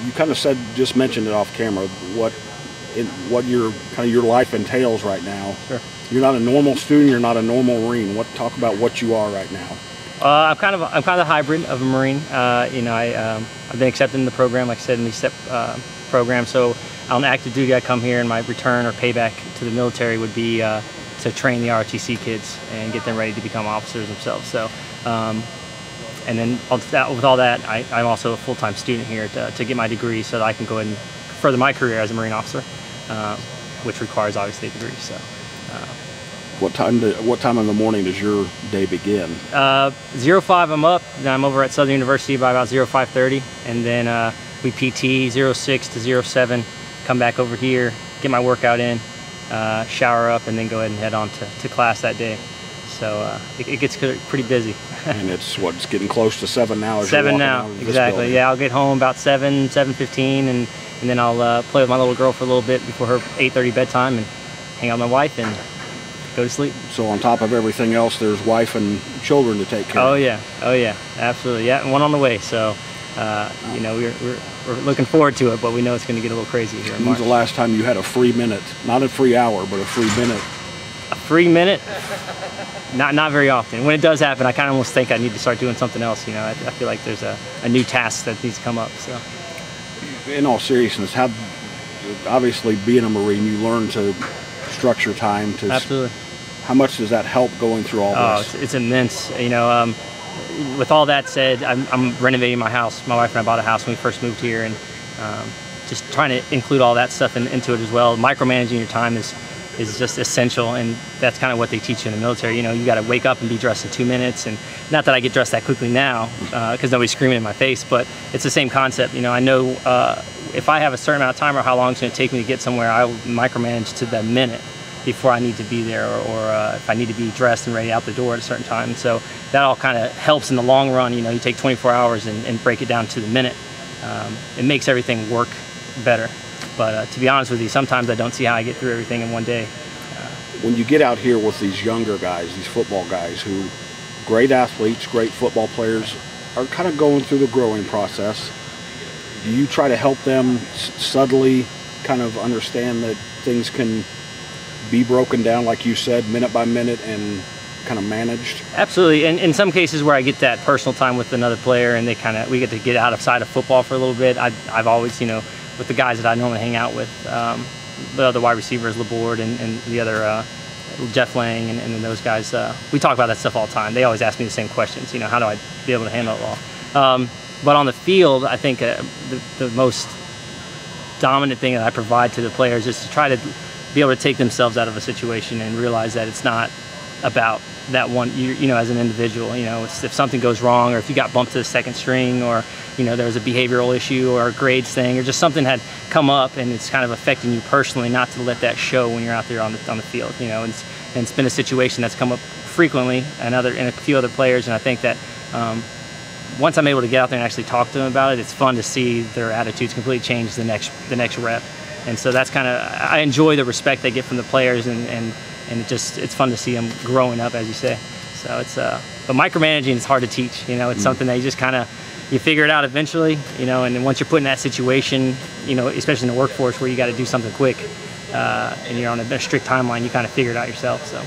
you kind of just mentioned it off camera, what your kind of your life entails right now. Sure. You're not a normal student. You're not a normal Marine. Talk about what you are right now. I'm kind of a hybrid of a Marine. You know, I've been accepted in the program, like I said, in the STEP program. So on active duty, I come here, and my return or payback to the military would be to train the ROTC kids and get them ready to become officers themselves. So, and then with all that, I'm also a full-time student here to get my degree, so that I can go ahead and further my career as a Marine officer, which requires obviously a degree. So. What time in the morning does your day begin? 05 I'm up, then I'm over at Southern University by about 05:30, and then we PT 06 to 07, come back over here, get my workout in, shower up, and then go ahead and head on to class that day. So it gets pretty busy. And it's getting close to 7 now. 7 now, exactly. Yeah, I'll get home about 7:15, and then I'll play with my little girl for a little bit before her 8:30 bedtime, and hang out with my wife and go to sleep. So on top of everything else, there's wife and children to take care of. Oh yeah, absolutely. Yeah, and one on the way. So you know, we're looking forward to it, but we know it's going to get a little crazy here in March. When's the last time you had a free minute? Not a free hour, but a free minute. A free minute? Not very often. When it does happen, I kind of almost think I need to start doing something else. You know, I feel like there's a new task that needs to come up. So, in all seriousness, obviously being a Marine, you learn to structure time. Absolutely. How much does that help going through all this? It's immense. You know, with all that said, I'm renovating my house. My wife and I bought a house when we first moved here, and just trying to include all that stuff into it as well. Micromanaging your time is just essential, and that's kind of what they teach you in the military. You know, you got to wake up and be dressed in 2 minutes, and not that I get dressed that quickly now because nobody's screaming in my face, but it's the same concept. You know, I know if I have a certain amount of time or how long it's going to take me to get somewhere, I will micromanage to the minute before I need to be there, or if I need to be dressed and ready out the door at a certain time. So that all kind of helps in the long run. You know, you take 24 hours and break it down to the minute. It makes everything work better. But to be honest with you, sometimes I don't see how I get through everything in one day. When you get out here with these younger guys, these football guys who, great athletes, great football players, are kind of going through the growing process, do you try to help them subtly kind of understand that things can be broken down, like you said, minute by minute and kind of managed? Absolutely. And in some cases where I get that personal time with another player and we get to get outside of football for a little bit, I've always, you know, with the guys that I normally hang out with, the other wide receivers, LeBord and the other Jeff Lang and then those guys, we talk about that stuff all the time. They always ask me the same questions, you know, how do I be able to handle it all? But on the field, I think the most dominant thing that I provide to the players is to try to be able to take themselves out of a situation and realize that it's not about that one, you know, as an individual. You know, if something goes wrong, or if you got bumped to the second string, or, you know, there was a behavioral issue or a grades thing, or just something had come up and it's kind of affecting you personally, not to let that show when you're out there on the field, you know. And it's been a situation that's come up frequently and a few other players, and I think that once I'm able to get out there and actually talk to them about it, it's fun to see their attitudes completely change the next rep. And so that's kind of, I enjoy the respect they get from the players, and it's fun to see them growing up, as you say. So it's, but micromanaging is hard to teach. You know, it's something that you just kind of, you figure it out eventually, you know, and then once you're put in that situation, you know, especially in the workforce where you got to do something quick, and you're on a strict timeline, you kind of figure it out yourself, so.